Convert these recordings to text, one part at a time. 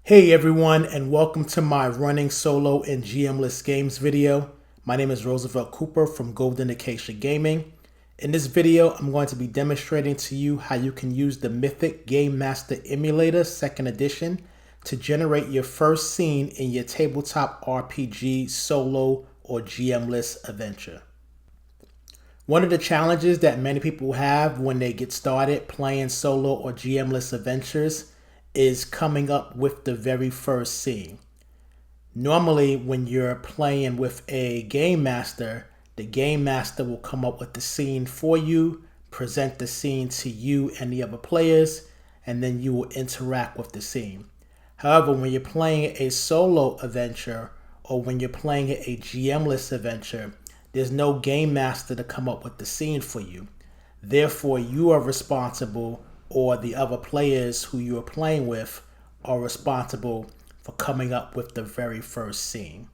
Hey everyone, and welcome to my running solo and GM-less games video. My name is Roosevelt Cooper from Golden Acacia Gaming. In this video, I'm going to be demonstrating to you how you can use the Mythic Game Master Emulator 2nd edition to generate your first scene in your tabletop RPG solo or GM-less adventure. One of the challenges that many people have when they get started playing solo or GM-less adventures is coming up with the very first scene. Normally, when you're playing with a game master, the game master will come up with the scene for you, present the scene to you and the other players, and then you will interact with the scene. However, when you're playing a solo adventure or when you're playing a GM-less adventure, there's no game master to come up with the scene for you. Therefore, you are responsible, or the other players who you are playing with are responsible for coming up with the very first scene.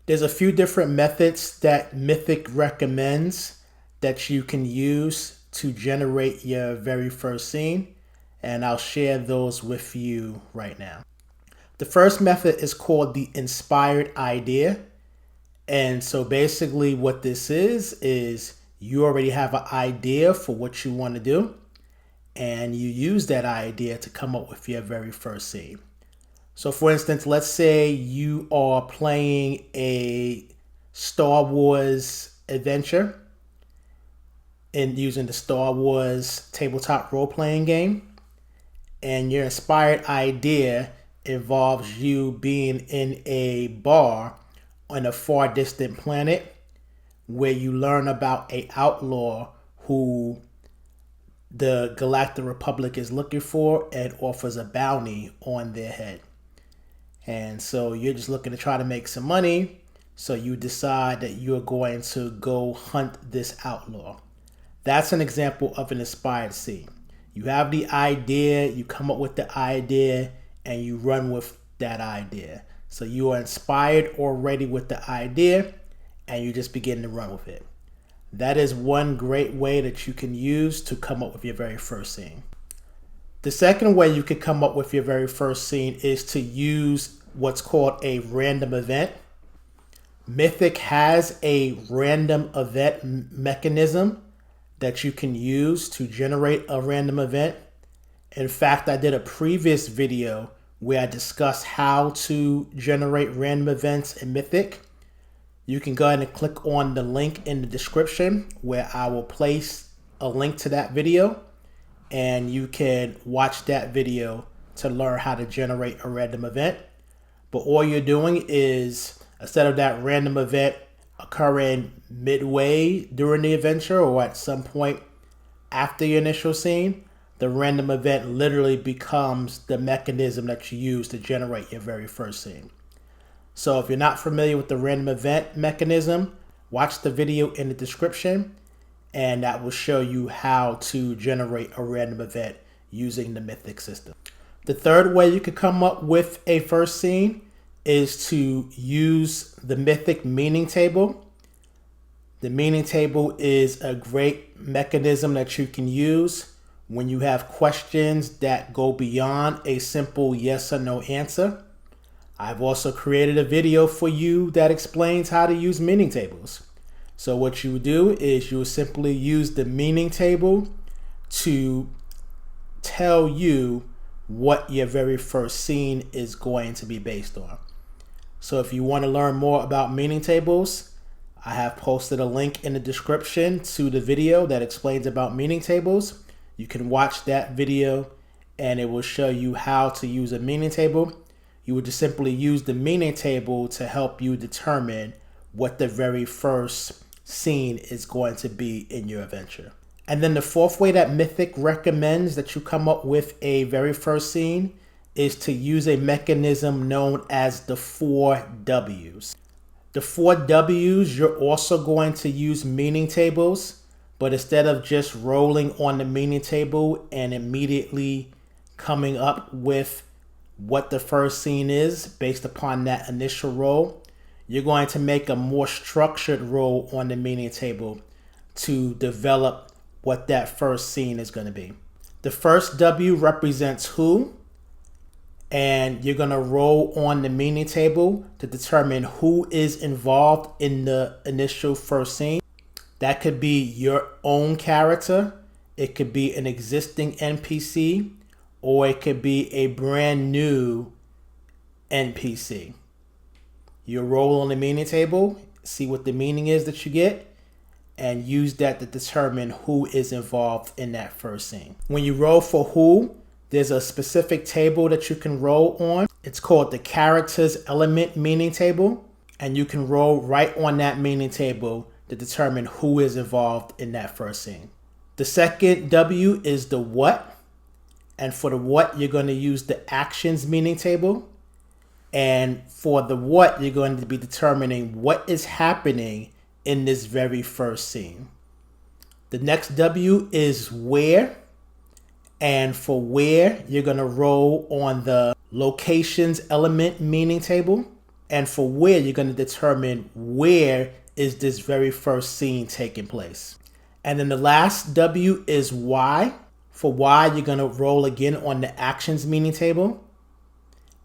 There's a few different methods that Mythic recommends that you can use to generate your very first scene, and I'll share those with you right now. The first method is called the inspired idea. And so basically what this is you already have an idea for what you want to do, and you use that idea to come up with your very first scene. So for instance, let's say you are playing a Star Wars adventure and using the Star Wars tabletop role-playing game, and your inspired idea involves you being in a bar on a far distant planet where you learn about an outlaw who the Galactic Republic is looking for and offers a bounty on their head. And so you're just looking to try to make some money, so you decide that you're going to go hunt this outlaw. That's an example of an inspired scene. You have the idea, you come up with the idea, and you run with that idea. So you are inspired already with the idea, and you just begin to run with it. That is one great way that you can use to come up with your very first scene. The second way you can come up with your very first scene is to use what's called a random event. Mythic has a random event mechanism that you can use to generate a random event. In fact, I did a previous video where I discussed how to generate random events in Mythic. You can go ahead and click on the link in the description where I will place a link to that video, and you can watch that video to learn how to generate a random event. But all you're doing is, instead of that random event occurring midway during the adventure or at some point after your initial scene, the random event literally becomes the mechanism that you use to generate your very first scene. So if you're not familiar with the random event mechanism, watch the video in the description, and that will show you how to generate a random event using the Mythic system. The third way you could come up with a first scene is to use the Mythic meaning table. The meaning table is a great mechanism that you can use when you have questions that go beyond a simple yes or no answer. I've also created a video for you that explains how to use meaning tables. So what you would do is you would simply use the meaning table to tell you what your very first scene is going to be based on. So if you want to learn more about meaning tables, I have posted a link in the description to the video that explains about meaning tables. You can watch that video and it will show you how to use a meaning table. You would just simply use the meaning table to help you determine what the very first scene is going to be in your adventure. And then the fourth way that Mythic recommends that you come up with a very first scene is to use a mechanism known as the 4 W's. The 4 W's, you're also going to use meaning tables, but instead of just rolling on the meaning table and immediately coming up with what the first scene is based upon that initial roll, you're going to make a more structured roll on the meaning table to develop what that first scene is going to be. The first W represents who, and you're gonna roll on the meaning table to determine who is involved in the initial first scene. That could be your own character, it could be an existing NPC, or it could be a brand new NPC. You roll on the meaning table, see what the meaning is that you get, and use that to determine who is involved in that first scene. When you roll for who, there's a specific table that you can roll on. It's called the characters element meaning table, and you can roll right on that meaning table to determine who is involved in that first scene. The second W is the what, and for the what, you're going to use the actions meaning table. And for the what, you're going to be determining what is happening in this very first scene. The next W is where, and for where, you're going to roll on the locations element meaning table. And for where, you're going to determine where is this very first scene taking place. And then the last W is why. For why, you're going to roll again on the actions meaning table.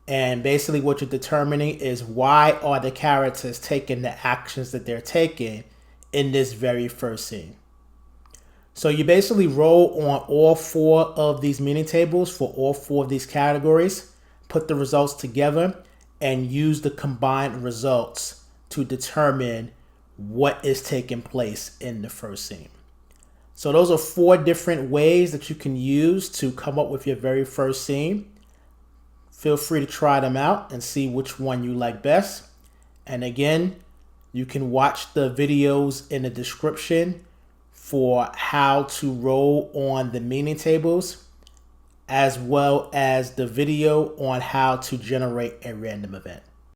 And basically what you're determining is why are the characters taking the actions that they're taking in this very first scene. So you basically roll on all 4 of these meaning tables for all 4 of these categories, put the results together, and use the combined results to determine what is taking place in the first scene. So those are 4 different ways that you can use to come up with your very first scene. Feel free to try them out and see which one you like best. And again, you can watch the videos in the description for how to roll on the meaning tables, as well as the video on how to generate a random event.